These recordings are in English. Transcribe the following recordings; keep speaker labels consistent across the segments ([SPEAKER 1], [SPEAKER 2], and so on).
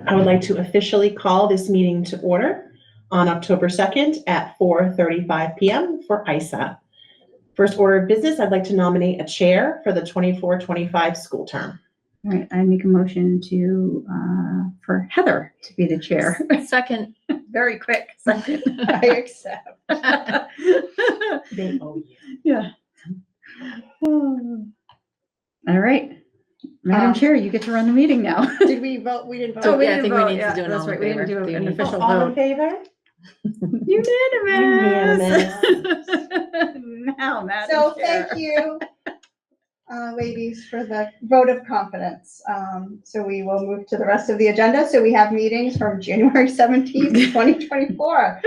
[SPEAKER 1] I would like to officially call this meeting to order on October 2nd at 4:35 p.m. for EISA. First order of business, I'd like to nominate a chair for the 24-25 school term.
[SPEAKER 2] All right, I make a motion for Heather to be the chair.
[SPEAKER 3] Second.
[SPEAKER 2] Very quick. Second.
[SPEAKER 1] I accept. They owe you.
[SPEAKER 2] Yeah. All right. Madam Chair, you get to run the meeting now.
[SPEAKER 1] Did we vote? We didn't vote.
[SPEAKER 3] Oh,
[SPEAKER 2] we
[SPEAKER 3] yeah, I
[SPEAKER 2] didn't
[SPEAKER 3] think we
[SPEAKER 2] vote.
[SPEAKER 3] need to
[SPEAKER 2] Yeah,
[SPEAKER 3] do an
[SPEAKER 2] that's
[SPEAKER 3] all
[SPEAKER 2] right.
[SPEAKER 3] in
[SPEAKER 2] We didn't
[SPEAKER 3] favor.
[SPEAKER 2] do
[SPEAKER 3] Do
[SPEAKER 2] an
[SPEAKER 3] you need-
[SPEAKER 2] official
[SPEAKER 1] All in
[SPEAKER 2] vote.
[SPEAKER 1] favor?
[SPEAKER 2] Unanimous. Now, Madam
[SPEAKER 4] So
[SPEAKER 2] Chair.
[SPEAKER 4] thank you, ladies, for the vote of confidence. So we will move to the rest of the agenda. So we have meetings from January 17th, 2024.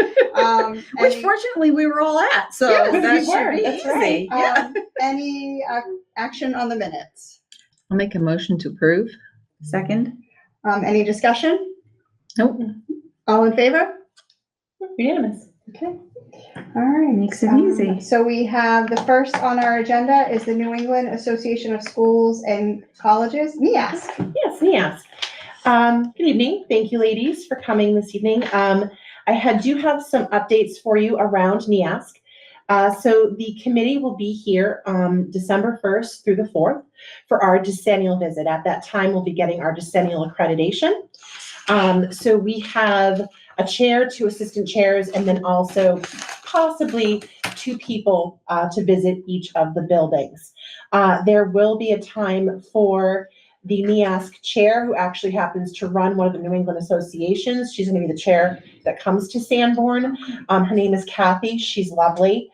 [SPEAKER 2] Which fortunately we were all at, so
[SPEAKER 4] Yes,
[SPEAKER 2] that
[SPEAKER 1] we
[SPEAKER 2] should
[SPEAKER 1] were.
[SPEAKER 2] be
[SPEAKER 1] That's
[SPEAKER 2] easy.
[SPEAKER 1] right.
[SPEAKER 2] Yeah.
[SPEAKER 4] Any action on the minutes?
[SPEAKER 3] I'll make a motion to approve.
[SPEAKER 2] Second.
[SPEAKER 4] Any discussion?
[SPEAKER 3] Nope.
[SPEAKER 4] All in favor?
[SPEAKER 1] Unanimous.
[SPEAKER 4] Okay. All right.
[SPEAKER 2] Makes it easy.
[SPEAKER 4] So we have the first on our agenda is the New England Association of Schools and Colleges, NEASC.
[SPEAKER 1] Yes, yes. Good evening. Thank you, ladies, for coming this evening. I do have some updates for you around NEASC. So the committee will be here December 1st through the 4th for our decennial visit. At that time, we'll be getting our decennial accreditation. So we have a chair, 2 assistant chairs, and then also possibly 2 people to visit each of the buildings. There will be a time for the NEASC chair, who actually happens to run one of the New England associations. She's going to be the chair that comes to Sanborn. Her name is Kathy. She's lovely.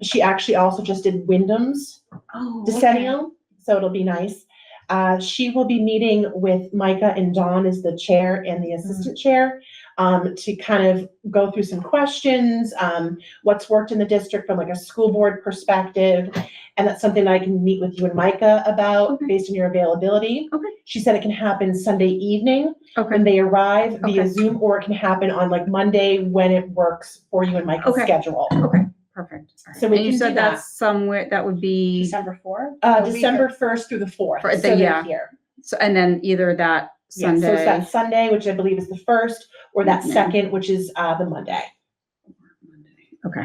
[SPEAKER 1] She actually also just did Wyndham's decennial, so it'll be nice. She will be meeting with Micah and Dawn as the chair and the assistant chair to kind of go through some questions, what's worked in the district from like a school board perspective. And that's something that I can meet with you and Micah about based on your availability.
[SPEAKER 2] Okay.
[SPEAKER 1] She said it can happen Sunday evening when
[SPEAKER 2] Okay.
[SPEAKER 1] they arrive via
[SPEAKER 2] Okay.
[SPEAKER 1] Zoom, or it can happen on like Monday when it works for you and Micah's
[SPEAKER 2] Okay.
[SPEAKER 1] schedule.
[SPEAKER 2] Okay. Perfect.
[SPEAKER 1] So we
[SPEAKER 2] and you
[SPEAKER 1] can
[SPEAKER 2] said
[SPEAKER 1] do that.
[SPEAKER 2] that's somewhere that would be
[SPEAKER 4] December 4th?
[SPEAKER 1] December 1st through the 4th.
[SPEAKER 2] For the-
[SPEAKER 1] so they're
[SPEAKER 2] yeah.
[SPEAKER 1] here.
[SPEAKER 2] so, and then either that
[SPEAKER 1] Yeah,
[SPEAKER 2] Sunday.
[SPEAKER 1] so it's that Sunday, which I believe is the 1st, or that
[SPEAKER 2] Evening.
[SPEAKER 1] 2nd, which is the Monday.
[SPEAKER 2] Okay.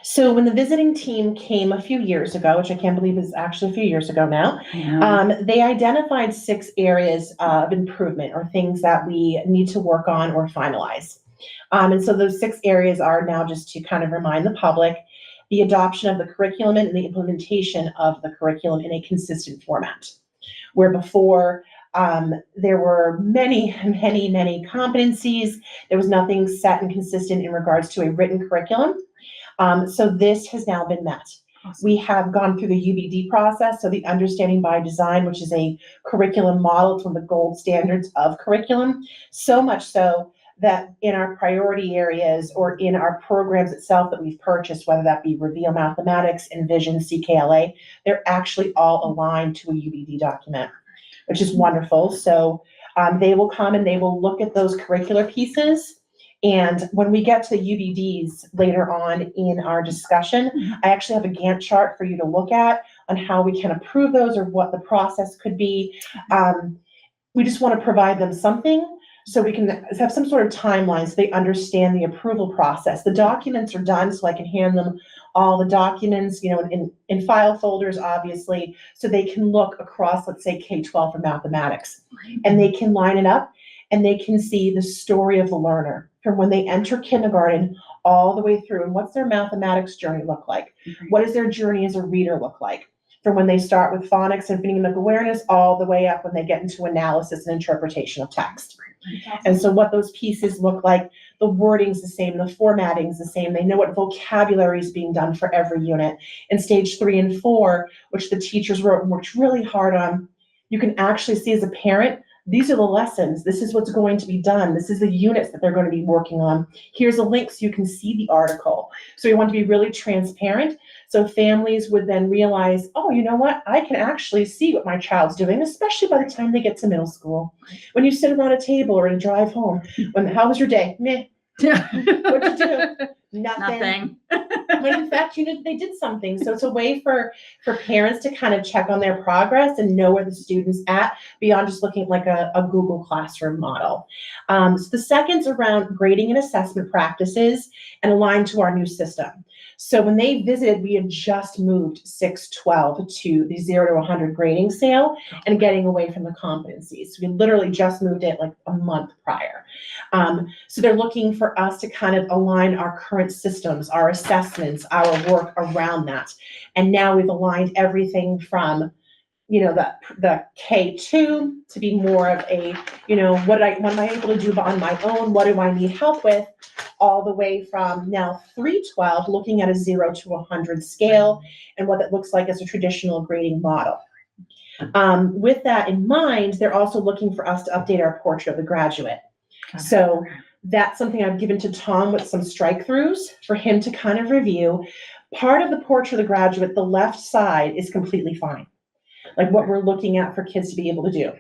[SPEAKER 1] So when the visiting team came a few years ago, which I can't believe is actually a few years ago now, they identified 6 areas of improvement or things that we need to work on or finalize. And so those 6 areas are now, just to kind of remind the public, the adoption of the curriculum and the implementation of the curriculum in a consistent format. Where before, there were many competencies. There was nothing set and consistent in regards to a written curriculum. So this has now been met.
[SPEAKER 2] Awesome.
[SPEAKER 1] We have gone through the UBD process, so the Understanding by Design, which is a curriculum model from the gold standards of curriculum, so much so that in our priority areas or in our programs itself that we've purchased, whether that be Reveal Mathematics, Envision, CKLA, they're actually all aligned to a UBD document, which is wonderful. So they will come and they will look at those curricular pieces. And when we get to the UBDs later on in our discussion, I actually have a Gantt chart for you to look at on how we can approve those or what the process could be. We just want to provide them something so we can have some sort of timeline so they understand the approval process. The documents are done, so I can hand them all the documents, you know, in file folders, obviously, so they can look across, let's say, K-12 for mathematics, and they can line it up and they can see the story of the learner from when they enter kindergarten all the way through, and what's their mathematics journey look like? What does their journey as a reader look like? From when they start with phonics and phonemic awareness all the way up when they get into analysis and interpretation of text. And so what those pieces look like, the wording's the same, the formatting's the same. They know what vocabulary is being done for every unit. In stage 3 and 4, which the teachers wrote and worked really hard on, you can actually see as a parent, these are the lessons. This is what's going to be done. This is the units that they're going to be working on. Here's a link so you can see the article. So we want to be really transparent. So families would then realize, oh, you know what? I can actually see what my child's doing, especially by the time they get to middle school. When you sit around a table or in a drive home, how was your day? Meh.
[SPEAKER 2] Yeah.
[SPEAKER 1] What'd you do? nothing. When in fact, they did something. So it's a way for parents to kind of check on their progress and know where the student's at beyond just looking at like a Google Classroom model. So the second's around grading and assessment practices and aligned to our new system. So when they visited, we had just moved 612 to the 0 to 100 grading scale and getting away from the competencies. We literally just moved it like a month prior. So they're looking for us to kind of align our current systems, our assessments, our work around that. And now we've aligned everything from, the K2 to be more of a, what am I able to do on my own? What do I need help with? All the way from now 312, looking at a 0 to 100 scale and what that looks like as a traditional grading model. With that in mind, they're also looking for us to update our portrait of the graduate. So that's something I've given to Tom with some strike-throughs for him to kind of review. Part of the portrait of the graduate, the left side is completely fine. Like what we're looking at for kids to be able to do,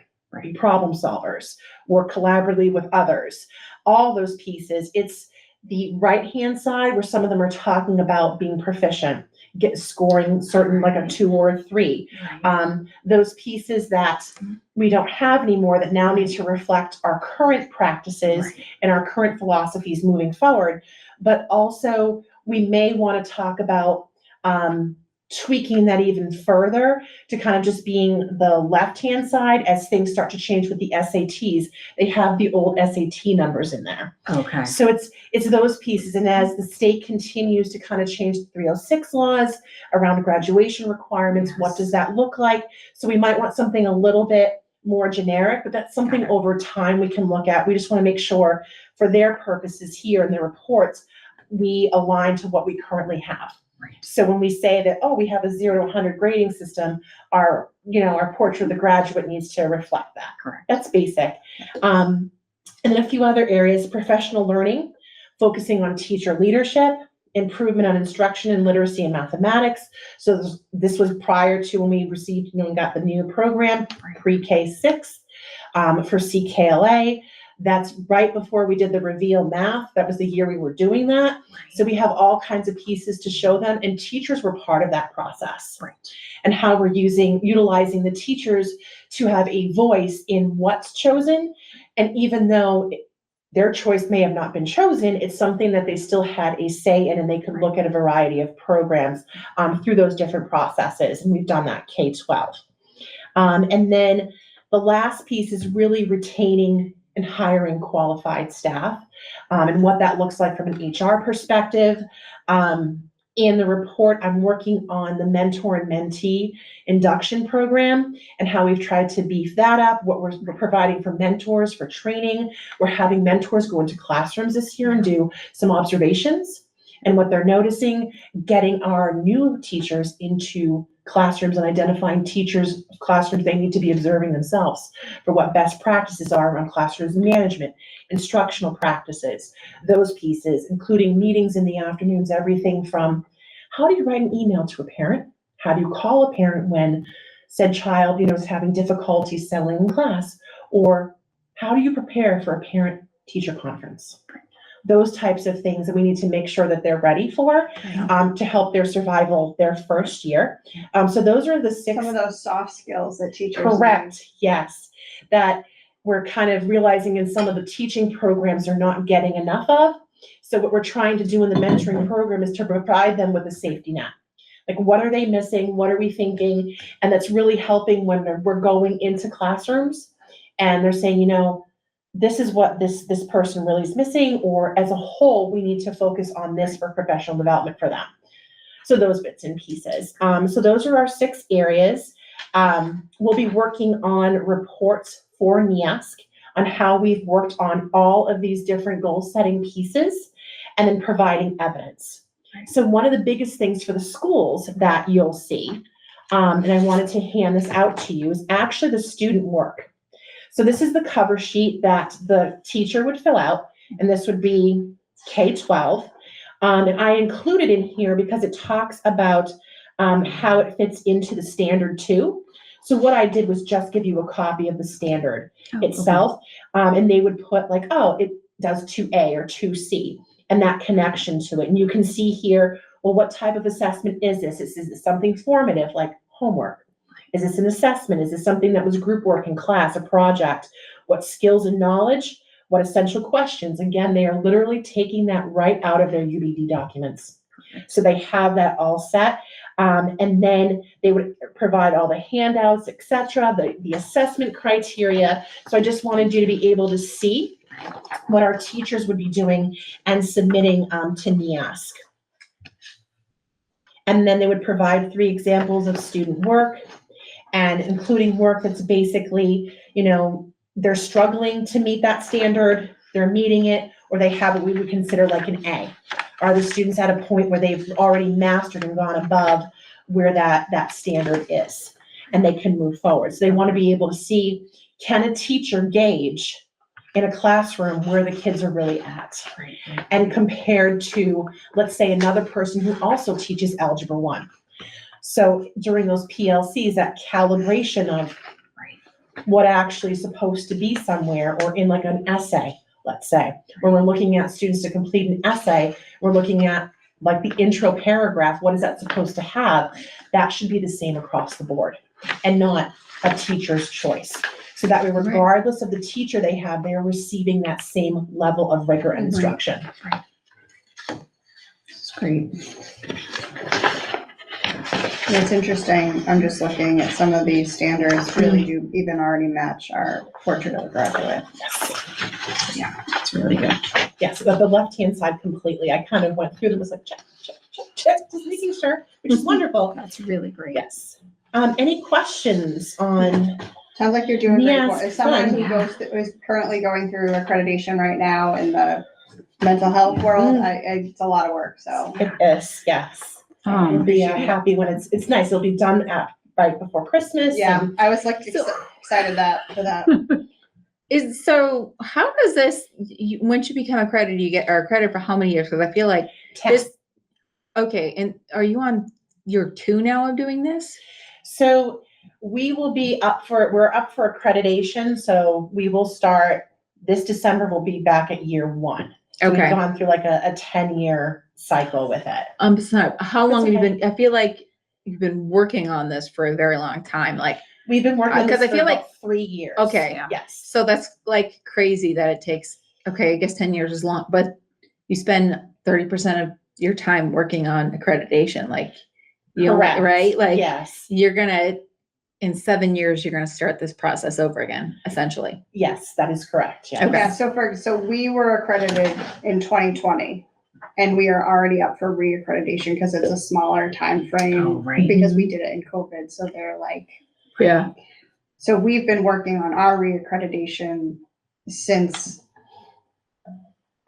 [SPEAKER 1] be problem solvers, work collaboratively with others, all those pieces. It's the right-hand side where some of them are talking about being proficient, scoring certain like a 2 or a 3. Those pieces that we don't have anymore that now need to reflect our current practices and our current philosophies moving forward. But also we may want to talk about tweaking that even further to kind of just being the left-hand side as things start to change with the SATs. They have the old SAT numbers in there.
[SPEAKER 2] Okay.
[SPEAKER 1] So it's those pieces. And as the state continues to kind of change the 306 laws around graduation requirements, what does that look like? So we might want something a little bit more generic, but that's something over time we can look at. We just want to make sure for their purposes here in their reports, we align to what we currently have. So when we say that, we have a 0 to 100 grading system, our portrait of the graduate needs to reflect that.
[SPEAKER 2] Correct.
[SPEAKER 1] That's basic. And then a few other areas, professional learning, focusing on teacher leadership, improvement on instruction in literacy and mathematics. So this was prior to when we received, and got the new program, pre-K 6 for CKLA. That's right before we did the reveal math. That was the year we were doing that. So we have all kinds of pieces to show them, and teachers were part of that process. And how we're utilizing the teachers to have a voice in what's chosen. And even though their choice may have not been chosen, it's something that they still had a say in, and they could look at a variety of programs through those different processes. And we've done that K-12. And then the last piece is really retaining and hiring qualified staff, and what that looks like from an HR perspective. In the report, I'm working on the mentor and mentee induction program and how we've tried to beef that up, what we're providing for mentors for training. We're having mentors go into classrooms this year and do some observations and what they're noticing, getting our new teachers into classrooms and identifying classrooms they need to be observing themselves for what best practices are around classrooms management, instructional practices, those pieces, including meetings in the afternoons, everything from how do you write an email to a parent? How do you call a parent when said child, is having difficulty settling in class? Or how do you prepare for a parent-teacher conference? Those types of things that we need to make sure that they're ready for to help their survival their first year. So those are the 6.
[SPEAKER 4] Some of those soft skills that teachers
[SPEAKER 1] Correct.
[SPEAKER 4] need.
[SPEAKER 1] Yes. That we're kind of realizing in some of the teaching programs are not getting enough of. So what we're trying to do in the mentoring program is to provide them with a safety net. Like, what are they missing? What are we thinking? And that's really helping when we're going into classrooms and they're saying, this is what this person really is missing, or as a whole, we need to focus on this for professional development for them. So those bits and pieces. So those are our 6 areas. We'll be working on reports for NEASC on how we've worked on all of these different goal setting pieces and then providing evidence. So one of the biggest things for the schools that you'll see, and I wanted to hand this out to you, is actually the student work. So this is the cover sheet that the teacher would fill out, and this would be K-12. And I included in here because it talks about how it fits into the standard too. So what I did was just give you a copy of the standard itself, and they would put like, it does 2A or 2C. and that connection to it. And you can see here, well, what type of assessment is this? Is this something formative like homework? Is this an assessment? Is this something that was group work in class, a project? What skills and knowledge? What essential questions? Again, they are literally taking that right out of their UBD documents. So they have that all set. And then they would provide all the handouts, etc., the assessment criteria. So I just wanted you to be able to see what our teachers would be doing and submitting to NEASC. And then they would provide 3 examples of student work, and including work that's basically, they're struggling to meet that standard, they're meeting it, or they have what we would consider like an A. Are the students at a point where they've already mastered and gone above where that standard is, and they can move forward? So they want to be able to see, can a teacher gauge in a classroom where the kids are really at, and compared to, let's say, another person who also teaches Algebra 1. So during those PLCs, that calibration of what actually is supposed to be somewhere, or in like an essay, let's say, where we're looking at students to complete an essay, we're looking at like the intro paragraph, what is that supposed to have? That should be the same across the board and not a teacher's choice. So that way, regardless of the teacher they have, they are receiving that same level of rigor and instruction.
[SPEAKER 2] That's great.
[SPEAKER 4] It's interesting. I'm just looking at some of these standards really do even already match our portrait of a graduate.
[SPEAKER 2] Yeah, it's really good.
[SPEAKER 1] Yes, but the left-hand side completely, I kind of went through them, was like, check, check, check, check, just making sure, which is wonderful.
[SPEAKER 2] That's really great.
[SPEAKER 1] Yes. Any questions on?
[SPEAKER 4] Sounds like you're doing great work.
[SPEAKER 1] Yes,
[SPEAKER 4] As someone who
[SPEAKER 1] fun.
[SPEAKER 4] is currently going through accreditation right now in the mental health world, it's a lot of work, so.
[SPEAKER 1] It is, yes. We'll be happy when it's nice. It'll be done right before Christmas.
[SPEAKER 4] Yeah,
[SPEAKER 1] and
[SPEAKER 4] I was like excited for that.
[SPEAKER 3] So how does this, once you become accredited, you get, or credit for how many years? Because I feel like
[SPEAKER 1] 10.
[SPEAKER 3] this, okay, and are you on year 2 now of doing this?
[SPEAKER 1] So we will be we're up for accreditation. So we will start, this December, we'll be back at year 1. So
[SPEAKER 3] Okay.
[SPEAKER 1] we've gone through like a 10-year cycle with it.
[SPEAKER 3] So how long
[SPEAKER 1] That's
[SPEAKER 3] have you
[SPEAKER 1] okay.
[SPEAKER 3] been, I feel like you've been working on this for a very long time, like,
[SPEAKER 1] We've been working on this
[SPEAKER 3] because I
[SPEAKER 1] for
[SPEAKER 3] feel
[SPEAKER 1] about
[SPEAKER 3] like
[SPEAKER 1] 3 years.
[SPEAKER 3] Okay.
[SPEAKER 2] Yeah.
[SPEAKER 1] Yes.
[SPEAKER 3] so that's like crazy that it takes, okay, I guess 10 years is long, but you spend 30% of your time working on accreditation, like,
[SPEAKER 1] Correct.
[SPEAKER 3] right? Like,
[SPEAKER 1] yes.
[SPEAKER 3] you're gonna, in 7 years, you're gonna start this process over again, essentially.
[SPEAKER 1] Yes, that is correct. Yes.
[SPEAKER 3] Okay.
[SPEAKER 4] Yeah, so we were accredited in 2020, and we are already up for reaccreditation because it's a smaller time frame.
[SPEAKER 2] Oh, right.
[SPEAKER 4] Because we did it in COVID, so they're like,
[SPEAKER 3] Yeah.
[SPEAKER 4] so we've been working on our reaccreditation since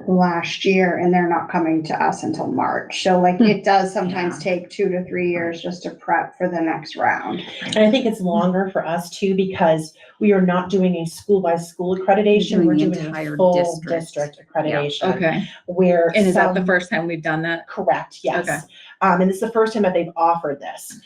[SPEAKER 4] last year, and they're not coming to us until March. So like it does sometimes take 2 to 3 years just to prep for the next round.
[SPEAKER 1] And I think it's longer for us too, because we are not doing a school by school accreditation. We're
[SPEAKER 2] Doing the
[SPEAKER 1] doing
[SPEAKER 2] entire
[SPEAKER 1] a full
[SPEAKER 2] district.
[SPEAKER 1] district accreditation.
[SPEAKER 3] Okay.
[SPEAKER 1] Where
[SPEAKER 3] And is that the
[SPEAKER 1] some-
[SPEAKER 3] first time we've done that?
[SPEAKER 1] Correct, yes.
[SPEAKER 3] Okay.
[SPEAKER 1] And this is the first time that they've offered this.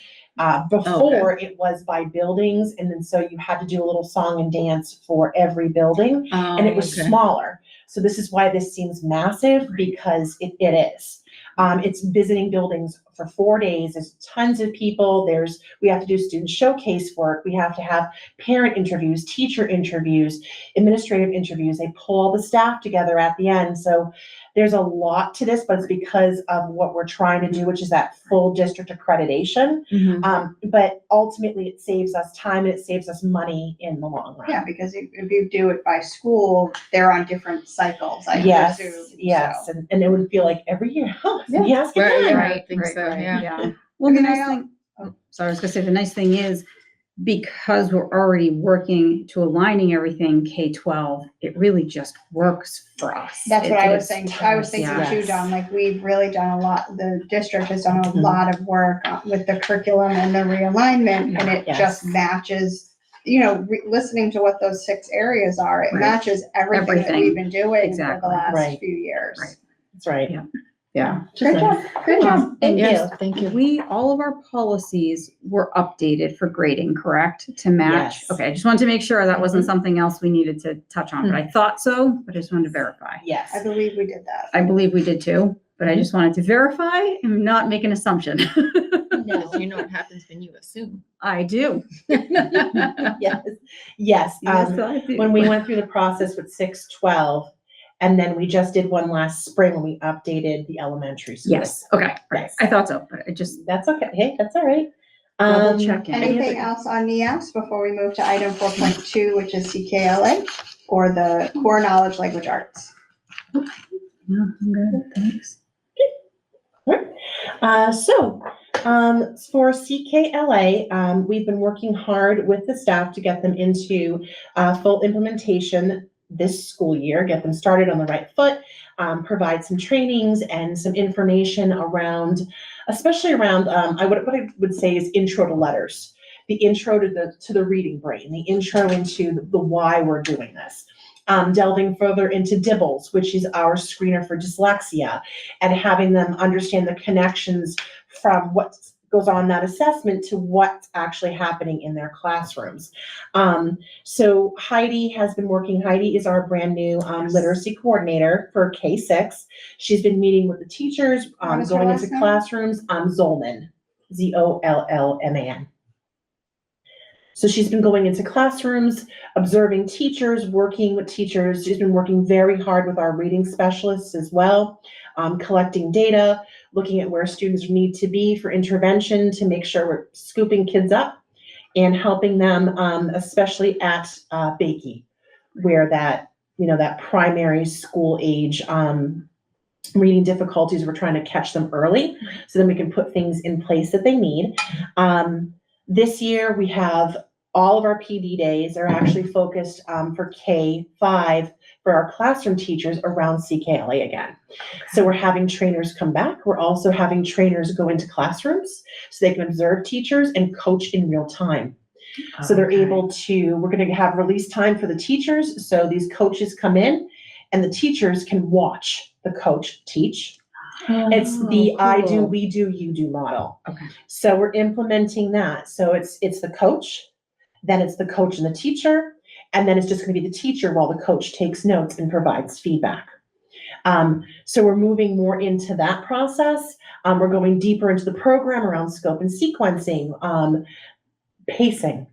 [SPEAKER 1] Before it was by buildings, and then so you had to do a little song and dance for every building, and it was smaller. So this is why this seems massive, because it is. It's visiting buildings for 4 days. There's tons of people. We have to do student showcase work. We have to have parent interviews, teacher interviews, administrative interviews. They pull all the staff together at the end. So there's a lot to this, but it's because of what we're trying to do, which is that full district accreditation. But ultimately it saves us time and it saves us money in the long run.
[SPEAKER 4] Yeah, because if you do it by school, they're on different cycles, I
[SPEAKER 1] Yes,
[SPEAKER 4] presume.
[SPEAKER 1] yes.
[SPEAKER 4] So.
[SPEAKER 1] And it would feel like every year,
[SPEAKER 4] Yeah.
[SPEAKER 1] yes,
[SPEAKER 3] Right, I think so,
[SPEAKER 2] Right.
[SPEAKER 3] yeah.
[SPEAKER 2] Well,
[SPEAKER 4] I
[SPEAKER 2] the
[SPEAKER 4] mean,
[SPEAKER 2] nice thing, sorry, I was gonna say, the nice thing is, because we're already working to aligning everything K-12, it really just works for us.
[SPEAKER 4] That's what
[SPEAKER 2] It-
[SPEAKER 4] I was
[SPEAKER 2] it's
[SPEAKER 4] saying. I was thinking
[SPEAKER 1] Yes.
[SPEAKER 4] too, Dawn, like we've really done a lot, the district has done a
[SPEAKER 1] Mhm.
[SPEAKER 4] lot of work with the curriculum and the realignment, and it
[SPEAKER 1] Yes.
[SPEAKER 4] just matches, listening to what those 6 areas are, it
[SPEAKER 2] Right.
[SPEAKER 4] matches everything that
[SPEAKER 2] Everything.
[SPEAKER 4] we've been doing for
[SPEAKER 2] Exactly.
[SPEAKER 4] the last
[SPEAKER 1] Right.
[SPEAKER 4] few years.
[SPEAKER 2] Right.
[SPEAKER 1] That's right.
[SPEAKER 2] Yeah. Yeah.
[SPEAKER 4] Great job, great job.
[SPEAKER 1] Thank you.
[SPEAKER 3] Yes, thank you.
[SPEAKER 2] All of our policies were updated for grading, correct? To match?
[SPEAKER 1] Yes.
[SPEAKER 2] Okay, I just wanted to make sure that wasn't
[SPEAKER 1] Mhm.
[SPEAKER 2] something else we needed to touch on, but I thought so, but I just wanted to verify.
[SPEAKER 1] Yes.
[SPEAKER 4] I believe we did that.
[SPEAKER 2] I believe we did too, but I just wanted to verify and not make an assumption.
[SPEAKER 1] No.
[SPEAKER 3] You know what happens when you assume.
[SPEAKER 2] I do.
[SPEAKER 1] Yes, yes.
[SPEAKER 2] Yes, I do.
[SPEAKER 1] When we went through the process with 612, and then we just did one last spring when we updated the elementary school.
[SPEAKER 2] Yes, okay, right.
[SPEAKER 1] Yes.
[SPEAKER 2] I thought so, but I just
[SPEAKER 1] That's okay. Hey, that's all right.
[SPEAKER 2] double checking.
[SPEAKER 4] Anything else on NEAS before we move to item 4.2, which is CKLA, or the core knowledge language arts?
[SPEAKER 2] No, I'm good, thanks.
[SPEAKER 1] For CKLA, we've been working hard with the staff to get them into full implementation this school year, get them started on the right foot, provide some trainings and some information around, especially around, what I would say is intro to letters, the intro to the reading brain, the intro into the why we're doing this. Delving further into DIBBLES, which is our screener for dyslexia, and having them understand the connections from what goes on in that assessment to what's actually happening in their classrooms. So Heidi is our brand new literacy coordinator for K-6. She's been meeting with the teachers,
[SPEAKER 4] What is her
[SPEAKER 1] going
[SPEAKER 4] last
[SPEAKER 1] into
[SPEAKER 4] name?
[SPEAKER 1] classrooms, Zollman, Zollman. So she's been going into classrooms, observing teachers, working with teachers. She's been working very hard with our reading specialists as well, collecting data, looking at where students need to be for intervention to make sure we're scooping kids up and helping them, especially at Bakey, where that primary school age reading difficulties, we're trying to catch them early so then we can put things in place that they need. This year, we have all of our PD days are actually focused for K-5 for our classroom teachers around CKLA again. So we're having trainers come back. We're also having trainers go into classrooms so they can observe teachers and coach in real time. So they're able to, we're going to have release time for the teachers. So these coaches come in and the teachers can watch the coach teach. It's the I do, we do, you do model.
[SPEAKER 2] Okay.
[SPEAKER 1] So we're implementing that. So it's the coach, then it's the coach and the teacher, and then it's just going to be the teacher while the coach takes notes and provides feedback. So we're moving more into that process. We're going deeper into the program around scope and sequencing, pacing.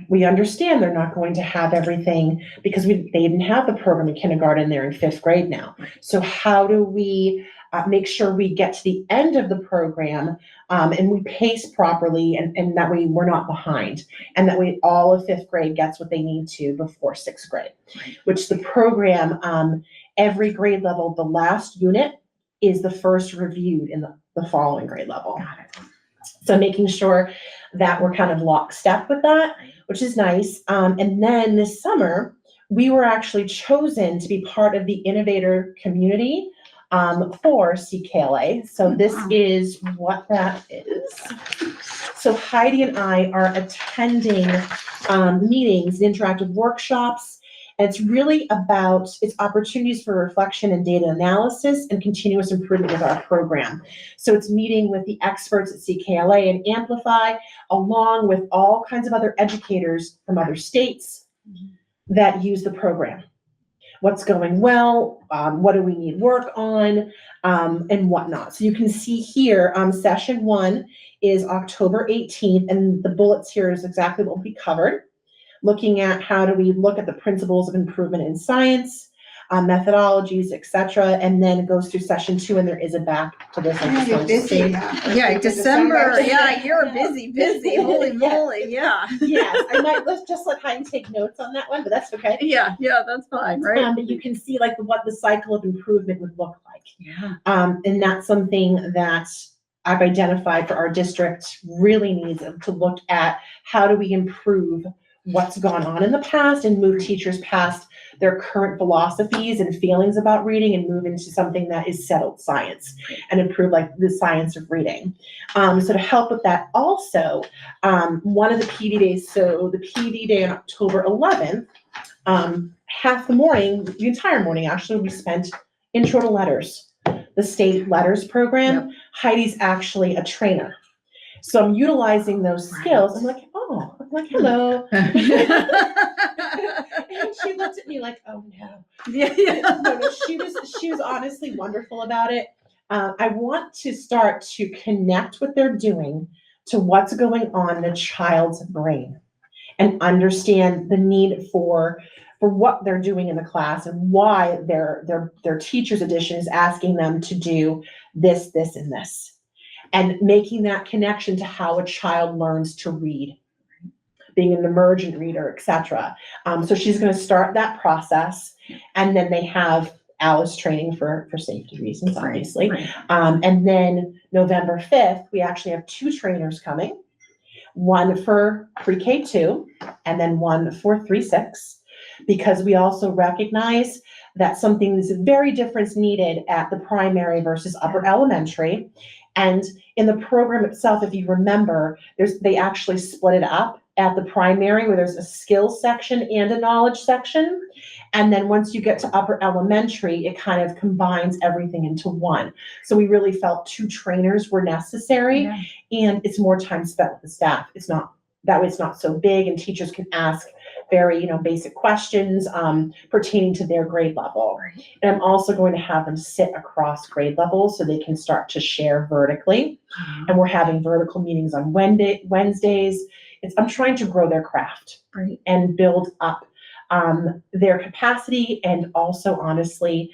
[SPEAKER 1] We understand they're not going to have everything because they didn't have the program in kindergarten. They're in 5th grade now. So how do we make sure we get to the end of the program and we pace properly and that way we're not behind and that way all of 5th grade gets what they need to before 6th grade, which the program, every grade level, the last unit is the first reviewed in the following grade level. So making sure that we're kind of lockstep with that, which is nice. And then this summer, we were actually chosen to be part of the innovator community for CKLA. So this is what that is. So Heidi and I are attending meetings and interactive workshops. And it's really about, it's opportunities for reflection and data analysis and continuous improvement with our program. So it's meeting with the experts at CKLA and Amplify, along with all kinds of other educators from other states that use the program. What's going well, what do we need work on, and whatnot. So you can see here, session 1 is October 18th, and the bullets here is exactly what will be covered. Looking at how do we look at the principles of improvement in science, methodologies, etc., and then it goes through session 2, and there is a back to this. I just wanted to say.
[SPEAKER 2] Yeah, December. Yeah, you're busy. Holy moly, yeah.
[SPEAKER 1] Yes, I might let's let Heidi take notes on that one, but that's okay.
[SPEAKER 2] Yeah, that's fine, right?
[SPEAKER 1] But you can see like what the cycle of improvement would look like.
[SPEAKER 2] Yeah.
[SPEAKER 1] And that's something that I've identified for our district really needs to look at how do we improve what's gone on in the past and move teachers past their current philosophies and feelings about reading and move into something that is settled science and improve like the science of reading. So to help with that also, one of the PD days, so the PD day on October 11th, half the morning, the entire morning actually, we spent intro to letters. the state letters program. Heidi's actually a trainer. So I'm utilizing those skills. I'm like, oh, I'm like, hello. And she looked at me like, oh no. No, she was honestly wonderful about it. I want to start to connect what they're doing to what's going on in a child's brain and understand the need for what they're doing in the class and why their teacher's edition is asking them to do this, this, and this. And making that connection to how a child learns to read, being an emergent reader, etc. So she's going to start that process, and then they have Alice training for safety reasons, obviously. And then November 5th, we actually have 2 trainers coming, one for pre-K 2 and then one for 3-6, because we also recognize that something is very different needed at the primary versus upper elementary. And in the program itself, if you remember, they actually split it up at the primary where there's a skills section and a knowledge section. And then once you get to upper elementary, it kind of combines everything into one. So we really felt 2 trainers were necessary, and it's more time spent with the staff. It's not, that way it's not so big, and teachers can ask very, basic questions pertaining to their grade level. And I'm also going to have them sit across grade levels so they can start to share vertically. And we're having vertical meetings on Wednesdays. I'm trying to grow their craft and build up their capacity, and also honestly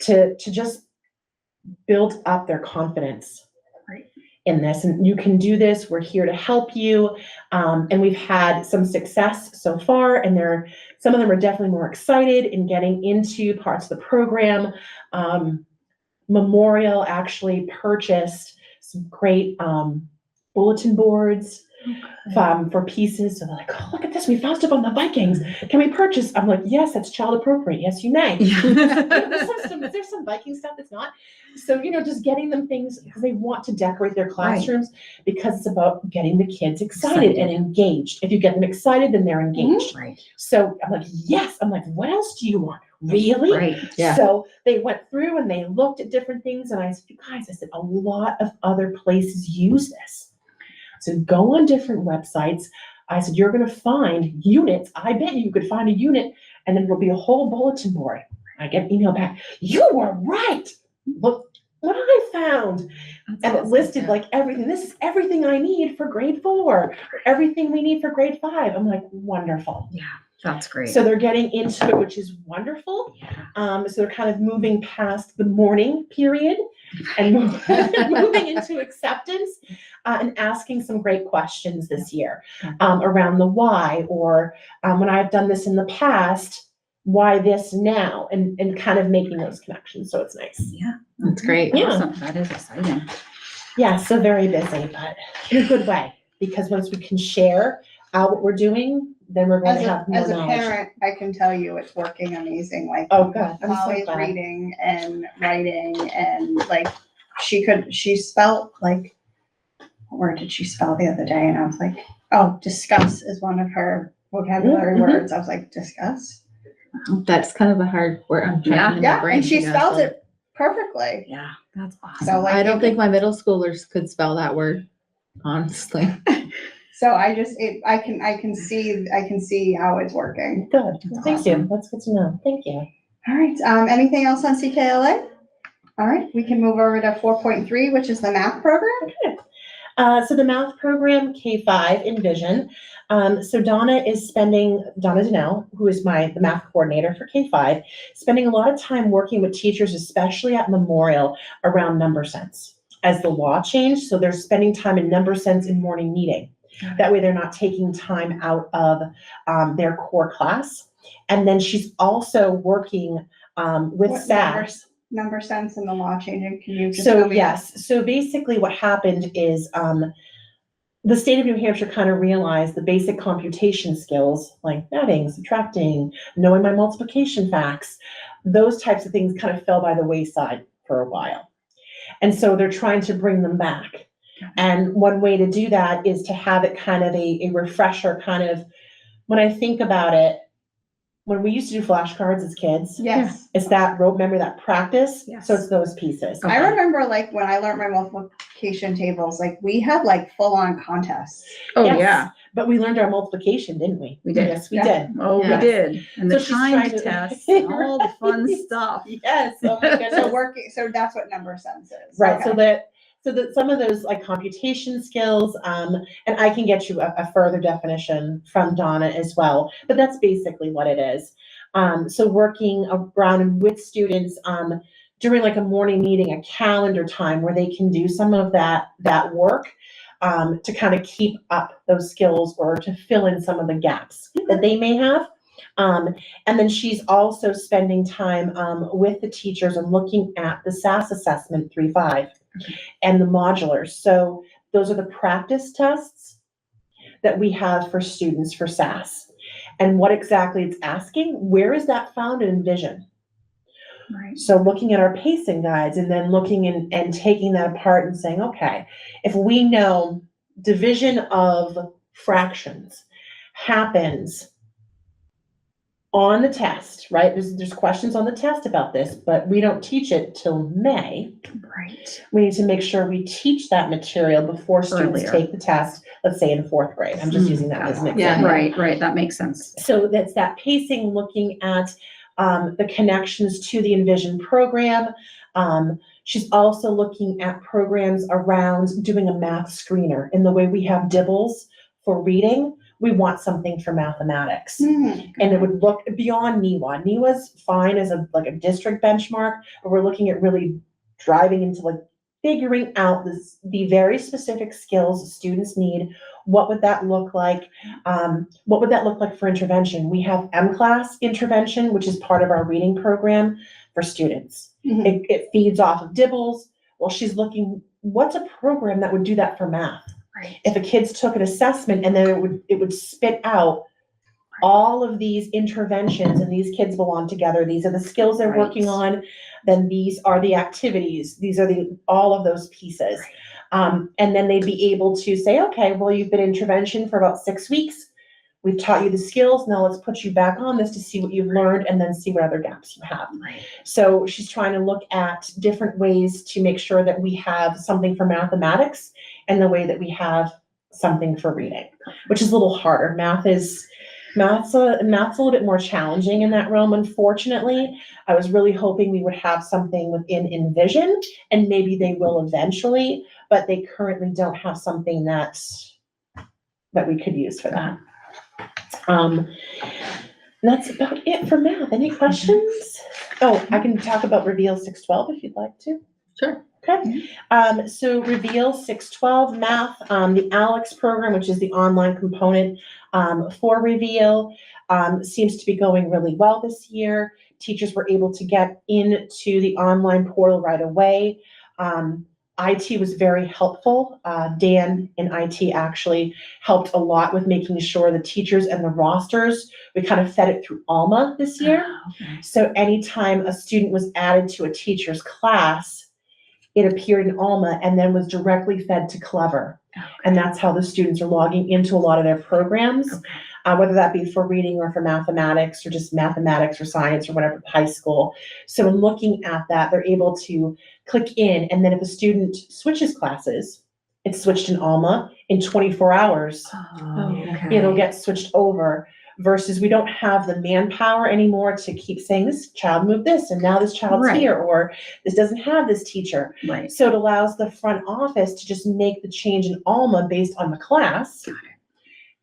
[SPEAKER 1] to just build up their confidence in this. And you can do this. We're here to help you. And we've had some success so far, and some of them are definitely more excited in getting into parts of the program. Memorial actually purchased some great bulletin boards for pieces. So they're like, oh, look at this. We found stuff on the Vikings. Can we purchase? I'm like, yes, that's child appropriate. Yes, you may. There's some Viking stuff that's not. So, just getting them things because they want to decorate their classrooms, because it's about getting the kids excited and engaged. If you get them excited, then they're engaged. So I'm like, yes. I'm like, what else do you want? Really? So they went through and they looked at different things, and I said, you guys, a lot of other places use this. So go on different websites. I said, you're going to find units. I bet you could find a unit, and then there'll be a whole bulletin board. I get an email back. You were right. Look what I found. And it listed like everything. This is everything I need for grade 4, or everything we need for grade 5. I'm like, wonderful.
[SPEAKER 2] Yeah, that's great.
[SPEAKER 1] So they're getting into it, which is wonderful. So they're kind of moving past the mourning period and moving into acceptance, and asking some great questions this year around the why, or when I've done this in the past, why this now, and kind of making those connections. So it's nice.
[SPEAKER 2] Yeah,
[SPEAKER 3] That's great.
[SPEAKER 2] awesome. That is exciting.
[SPEAKER 1] Yeah, so very busy, but in a good way, because once we can share what we're doing, then we're going to have more
[SPEAKER 4] As a
[SPEAKER 1] knowledge.
[SPEAKER 4] parent, I can tell you it's working amazing. Like,
[SPEAKER 1] Oh, good. I'm so
[SPEAKER 4] Molly's
[SPEAKER 1] glad.
[SPEAKER 4] reading and writing, and like she spelled, like, what word did she spell the other day? And I was like, oh, discuss is one of her vocabulary words. I was like, discuss?
[SPEAKER 3] That's kind of a hard word. I'm trying to
[SPEAKER 4] Yeah,
[SPEAKER 3] brain
[SPEAKER 4] and she
[SPEAKER 3] to
[SPEAKER 4] spells
[SPEAKER 3] spell
[SPEAKER 4] it perfectly.
[SPEAKER 2] Yeah, that's awesome.
[SPEAKER 4] So like,
[SPEAKER 3] I don't think my middle schoolers could spell that word, honestly.
[SPEAKER 4] so I can see how it's working.
[SPEAKER 1] Good. Thank
[SPEAKER 2] awesome.
[SPEAKER 1] you. That's good to know. Thank you.
[SPEAKER 4] All right, anything else on CKLA? All right, we can move over to 4.3, which is the math program.
[SPEAKER 1] So the math program, K-5 Envision. So Donna Donnell, who is the math coordinator for K-5, spending a lot of time working with teachers, especially at Memorial, around number sense as the law changed. So they're spending time in number sense in morning meeting. That way they're not taking time out of their core class. And then she's also working with
[SPEAKER 4] What
[SPEAKER 1] SAS.
[SPEAKER 4] Number sense and the law changing. Can you just
[SPEAKER 1] So
[SPEAKER 4] tell me?
[SPEAKER 1] yes, so basically what happened is the state of New Hampshire kind of realized the basic computation skills like adding, subtracting, knowing my multiplication facts, those types of things kind of fell by the wayside for a while. And so they're trying to bring them back. And one way to do that is to have it kind of a refresher kind of, when I think about it, when we used to do flashcards as kids,
[SPEAKER 4] Yes.
[SPEAKER 1] it's that remember that practice,
[SPEAKER 2] Yes.
[SPEAKER 1] so it's those pieces.
[SPEAKER 4] I remember like when I learned my multiplication tables, like we had like full-on contests.
[SPEAKER 2] Oh,
[SPEAKER 1] Yes.
[SPEAKER 2] yeah,
[SPEAKER 1] But we learned our multiplication, didn't we?
[SPEAKER 2] we did.
[SPEAKER 1] Yes, we
[SPEAKER 4] Yeah.
[SPEAKER 1] did.
[SPEAKER 2] Oh, we
[SPEAKER 1] Yes.
[SPEAKER 2] did. And the
[SPEAKER 1] So she's trying
[SPEAKER 2] timed
[SPEAKER 1] to-
[SPEAKER 2] tests and all the fun
[SPEAKER 1] Right.
[SPEAKER 2] stuff.
[SPEAKER 1] Yes, oh my goodness.
[SPEAKER 4] So that's what number sense is.
[SPEAKER 1] Right, so
[SPEAKER 4] Okay.
[SPEAKER 1] that some of those like computation skills, and I can get you a further definition from Donna as well, but that's basically what it is. So working around and with students, during like a morning meeting, a calendar time where they can do some of that work, to kind of keep up those skills or to fill in some of the gaps that they may have. And then she's also spending time, with the teachers and looking at the SAS assessment 3.5 and the modulars. So those are the practice tests that we have for students for SAS. And what exactly it's asking, where is that found in Vision?
[SPEAKER 2] Right.
[SPEAKER 1] So looking at our pacing guides and then looking and taking that apart and saying, okay, if we know division of fractions happens on the test, right? There's questions on the test about this, but we don't teach it till May.
[SPEAKER 2] Right.
[SPEAKER 1] We need to make sure we teach that material before students
[SPEAKER 2] Earlier.
[SPEAKER 1] take the test, let's say in 4th grade. I'm just
[SPEAKER 2] Mm,
[SPEAKER 1] using that as an
[SPEAKER 3] yeah.
[SPEAKER 1] example.
[SPEAKER 2] Right, that makes sense.
[SPEAKER 1] So that's that pacing, looking at the connections to the Envision program. She's also looking at programs around doing a math screener. In the way we have dibbles for reading, we want something for mathematics.
[SPEAKER 4] Hmm.
[SPEAKER 1] And it would look beyond NEWA. NEWA's fine as a district benchmark, but we're looking at really driving into like figuring out the very specific skills students need. What would that look like? What would that look like for intervention? We have M-Class intervention, which is part of our reading program for students.
[SPEAKER 4] Mhm.
[SPEAKER 1] It feeds off of dibbles. Well, she's looking, what's a program that would do that for math?
[SPEAKER 2] Right.
[SPEAKER 1] If a kid's took an assessment and then it would spit out all of these interventions and these kids belong together. These are the skills they're working
[SPEAKER 2] Right.
[SPEAKER 1] on. Then these are the activities. These are all of those pieces. And then they'd be able to say, okay, well, you've been in intervention for about 6 weeks. We've taught you the skills. Now let's put you back on this to see what you've learned and then see what other gaps you have.
[SPEAKER 2] Right.
[SPEAKER 1] So she's trying to look at different ways to make sure that we have something for mathematics and the way that we have something for reading, which is a little harder. Math's a little bit more challenging in that realm, unfortunately. I was really hoping we would have something within Envision, and maybe they will eventually, but they currently don't have something that we could use for that. That's about it for math. Any questions? Oh, I can talk about Reveal 612 if you'd like to.
[SPEAKER 3] Sure.
[SPEAKER 1] Okay, so Reveal 612 Math, the Alex program, which is the online component for Reveal, seems to be going really well this year. Teachers were able to get into the online portal right away. IT was very helpful. Dan in IT actually helped a lot with making sure the teachers and the rosters, we kind of fed it through Alma this year.
[SPEAKER 2] Okay.
[SPEAKER 1] So anytime a student was added to a teacher's class, it appeared in Alma and then was directly fed to Clever. And that's how the students are logging into a lot of their programs, whether that be for reading or for mathematics or just mathematics or science or whatever, high school. So in looking at that, they're able to click in, and then if a student switches classes, it's switched in Alma in 24 hours.
[SPEAKER 2] Oh, okay.
[SPEAKER 1] It'll get switched over. Versus we don't have the manpower anymore to keep saying this child moved this and now this child's
[SPEAKER 2] Right.
[SPEAKER 1] here, or this doesn't have this teacher.
[SPEAKER 2] Right.
[SPEAKER 1] So it allows the front office to just make the change in Alma based on the class.
[SPEAKER 2] Got it.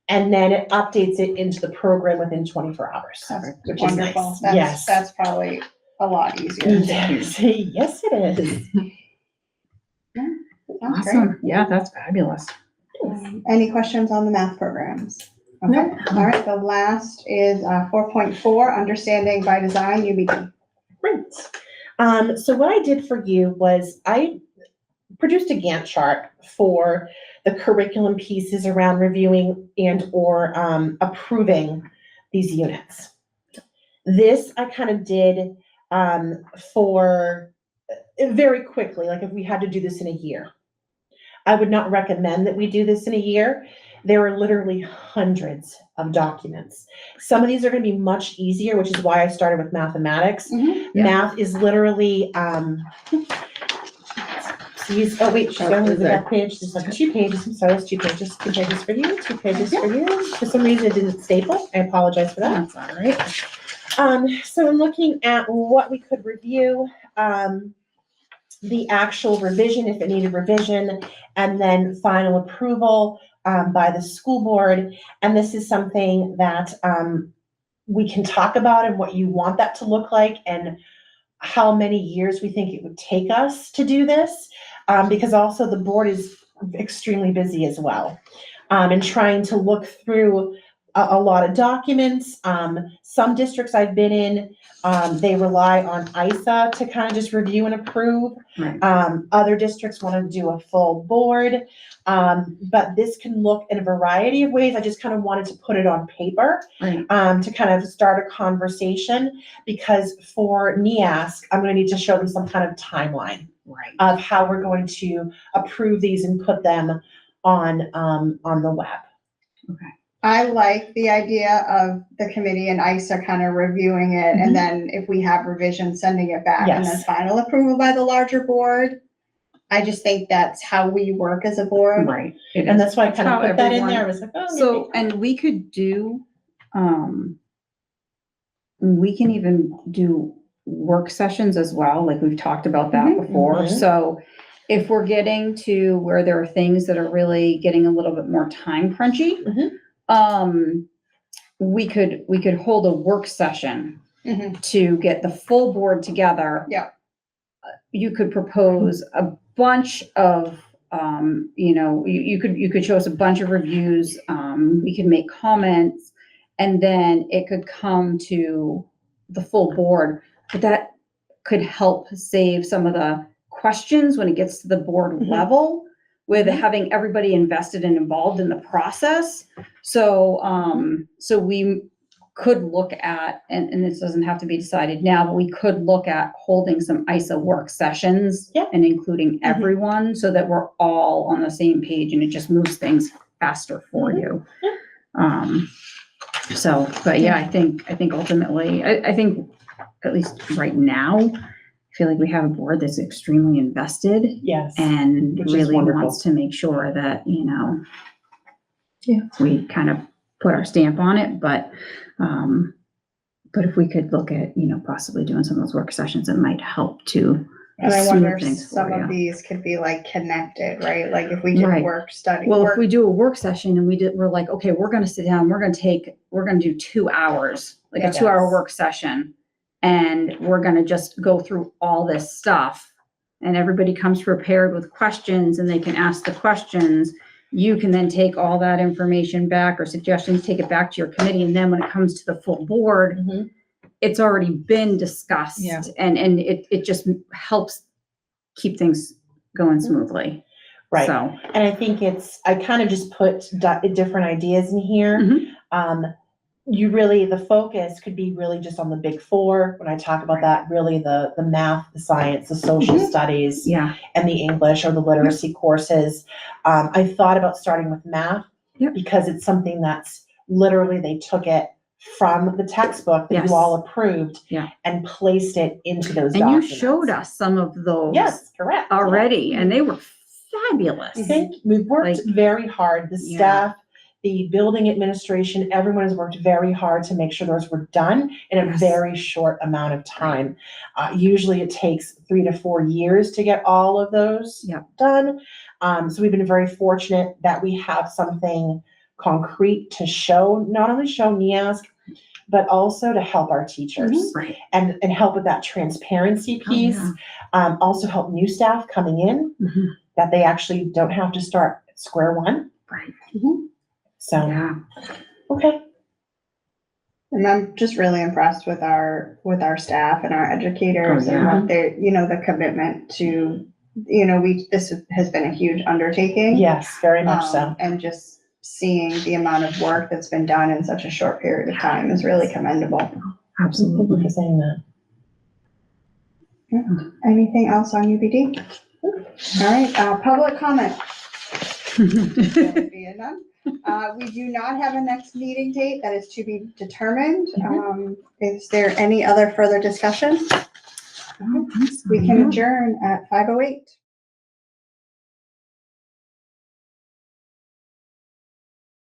[SPEAKER 1] And then it updates it into the program within 24 hours.
[SPEAKER 4] That's
[SPEAKER 1] which is nice.
[SPEAKER 4] wonderful.
[SPEAKER 1] Yes.
[SPEAKER 4] That's probably a lot easier.
[SPEAKER 1] Yes, yes it is.
[SPEAKER 4] Sounds great.
[SPEAKER 2] Awesome. Yeah, that's fabulous.
[SPEAKER 4] Any questions on the math programs? Okay.
[SPEAKER 1] No.
[SPEAKER 4] All right, the last is 4.4, Understanding by Design, UBD.
[SPEAKER 1] Great. So what I did for you was I produced a Gantt chart for the curriculum pieces around reviewing and or approving these units. This I kind of did for very quickly, like if we had to do this in a year. I would not recommend that we do this in a year. there are literally hundreds of documents. Some of these are gonna be much easier, which is why I started with mathematics.
[SPEAKER 4] Mhm.
[SPEAKER 2] Yeah.
[SPEAKER 1] Math is literally, oh wait, she's going to the back page, there's like 2 pages, I'm sorry, it's 2 pages, 2 pages for you, 2 pages for you. For some reason it didn't staple, I apologize for that.
[SPEAKER 2] That's all right.
[SPEAKER 1] So in looking at what we could review, the actual revision, if it needed revision, and then final approval, by the school board. And this is something that, we can talk about and what you want that to look like and how many years we think it would take us to do this. Because also the board is extremely busy as well. And trying to look through a lot of documents. Some districts I've been in, they rely on EISA to kind of just review and approve.
[SPEAKER 2] Right.
[SPEAKER 1] Other districts want to do a full board. But this can look in a variety of ways. I just kind of wanted to put it on paper,
[SPEAKER 2] Right.
[SPEAKER 1] to kind of start a conversation, because for NEASC, I'm going to need to show them some kind of timeline
[SPEAKER 2] Right.
[SPEAKER 1] of how we're going to approve these and put them on the web.
[SPEAKER 4] I like the idea of the committee and ISA kind of reviewing it,
[SPEAKER 1] Mhm.
[SPEAKER 4] and then if we have revisions, sending it back, and then
[SPEAKER 1] Yes.
[SPEAKER 4] final approval by the larger board. I just think that's how we work as a board.
[SPEAKER 2] Right. It
[SPEAKER 1] And
[SPEAKER 2] is.
[SPEAKER 1] that's why I kind
[SPEAKER 2] how
[SPEAKER 1] of put that in
[SPEAKER 2] everyone-
[SPEAKER 1] there. I was like, oh,
[SPEAKER 2] So,
[SPEAKER 1] maybe.
[SPEAKER 2] and we could do, we can even do work sessions as well, like we've talked about that
[SPEAKER 4] Mhm.
[SPEAKER 2] before.
[SPEAKER 1] Mhm.
[SPEAKER 2] So if we're getting to where there are things that are really getting a little bit more time crunchy, we could hold a work session
[SPEAKER 4] Mhm.
[SPEAKER 2] to get the full board together.
[SPEAKER 4] Yeah.
[SPEAKER 2] You could propose a bunch of, you could show us a bunch of reviews, we could make comments, and then it could come to the full board. But that could help save some of the questions when it gets to the board
[SPEAKER 1] Mhm.
[SPEAKER 2] level, with
[SPEAKER 1] Mhm.
[SPEAKER 2] having everybody invested and involved in the process. So, so we could look at, and this doesn't have to be decided now, but we could look at holding some ISA work sessions.
[SPEAKER 1] Yeah.
[SPEAKER 2] And including
[SPEAKER 1] Mhm.
[SPEAKER 2] everyone, so that we're all on the same page and it just moves things faster for
[SPEAKER 1] Mhm.
[SPEAKER 2] you.
[SPEAKER 1] Yeah.
[SPEAKER 2] So, but yeah, I think ultimately, I think at least right now, I feel like we have a board that's extremely invested
[SPEAKER 1] Yes.
[SPEAKER 2] and
[SPEAKER 1] Which is
[SPEAKER 2] really
[SPEAKER 1] wonderful.
[SPEAKER 2] wants to make sure that,
[SPEAKER 3] Yeah.
[SPEAKER 2] we kind of put our stamp on it, but if we could look at, possibly doing some of those work sessions, it might help to
[SPEAKER 4] And I wonder
[SPEAKER 2] smooth
[SPEAKER 4] if
[SPEAKER 2] things
[SPEAKER 4] some
[SPEAKER 2] for
[SPEAKER 4] of
[SPEAKER 2] you.
[SPEAKER 4] these could be like connected, right? Like if we did
[SPEAKER 2] Right.
[SPEAKER 4] work study.
[SPEAKER 2] Well, if
[SPEAKER 4] work-
[SPEAKER 2] we do a work session and we're like, okay, we're gonna sit down, we're gonna do 2 hours, like a
[SPEAKER 1] Yes.
[SPEAKER 2] 2-hour work session. And we're gonna just go through all this stuff, and everybody comes prepared with questions and they can ask the questions. You can then take all that information back or suggestions, take it back to your committee, and then when it comes to the full board,
[SPEAKER 1] Mhm.
[SPEAKER 2] it's already been discussed.
[SPEAKER 3] Yeah.
[SPEAKER 2] And it just helps keep things going smoothly.
[SPEAKER 1] Right.
[SPEAKER 2] So,
[SPEAKER 1] And I think I kind of just put different ideas in here.
[SPEAKER 2] Mhm.
[SPEAKER 1] The focus could be really just on the big 4. When I talk about that, really the math, the science, the social
[SPEAKER 4] Mhm.
[SPEAKER 1] studies,
[SPEAKER 2] yeah,
[SPEAKER 1] and the English or the literacy courses. I thought about starting with math,
[SPEAKER 2] Yep.
[SPEAKER 1] because it's something that's literally, they took it from the textbook that
[SPEAKER 2] Yes.
[SPEAKER 1] you all approved,
[SPEAKER 2] Yeah.
[SPEAKER 1] and placed it into those
[SPEAKER 2] and you
[SPEAKER 1] documents.
[SPEAKER 2] showed us some of those
[SPEAKER 1] Yes, correct. Yeah.
[SPEAKER 2] already, and they were fabulous.
[SPEAKER 1] We've worked
[SPEAKER 2] Like-
[SPEAKER 1] very hard, the
[SPEAKER 2] Yeah.
[SPEAKER 1] staff, the building administration, everyone has worked very hard to make sure those were done in a
[SPEAKER 2] Yes.
[SPEAKER 1] very short amount of time. Usually it takes 3 to 4 years to get all of those
[SPEAKER 2] Yep.
[SPEAKER 1] done. So we've been very fortunate that we have something concrete to show, not only show NEASC, but also to help our teachers
[SPEAKER 2] Right.
[SPEAKER 1] and help with that transparency
[SPEAKER 2] Oh,
[SPEAKER 1] piece.
[SPEAKER 2] yeah.
[SPEAKER 1] Also help new staff coming in,
[SPEAKER 2] Mhm.
[SPEAKER 1] that they actually don't have to start at square one.
[SPEAKER 2] Right.
[SPEAKER 1] So,
[SPEAKER 2] Yeah.
[SPEAKER 1] okay.
[SPEAKER 4] And I'm just really impressed with our staff and our educators
[SPEAKER 2] Oh,
[SPEAKER 4] and
[SPEAKER 2] yeah.
[SPEAKER 4] what they, the commitment to, this has been a huge undertaking.
[SPEAKER 1] Yes, very much so.
[SPEAKER 4] And just seeing the amount of work that's been done in such a short period of time is really commendable.
[SPEAKER 1] Thank you
[SPEAKER 2] Absolutely.
[SPEAKER 1] for saying that.
[SPEAKER 4] Anything else on UBD? All right, public comment. There being none. We do not have a next meeting date. That is to be determined. Is there any other further discussion? We can adjourn at 5:08.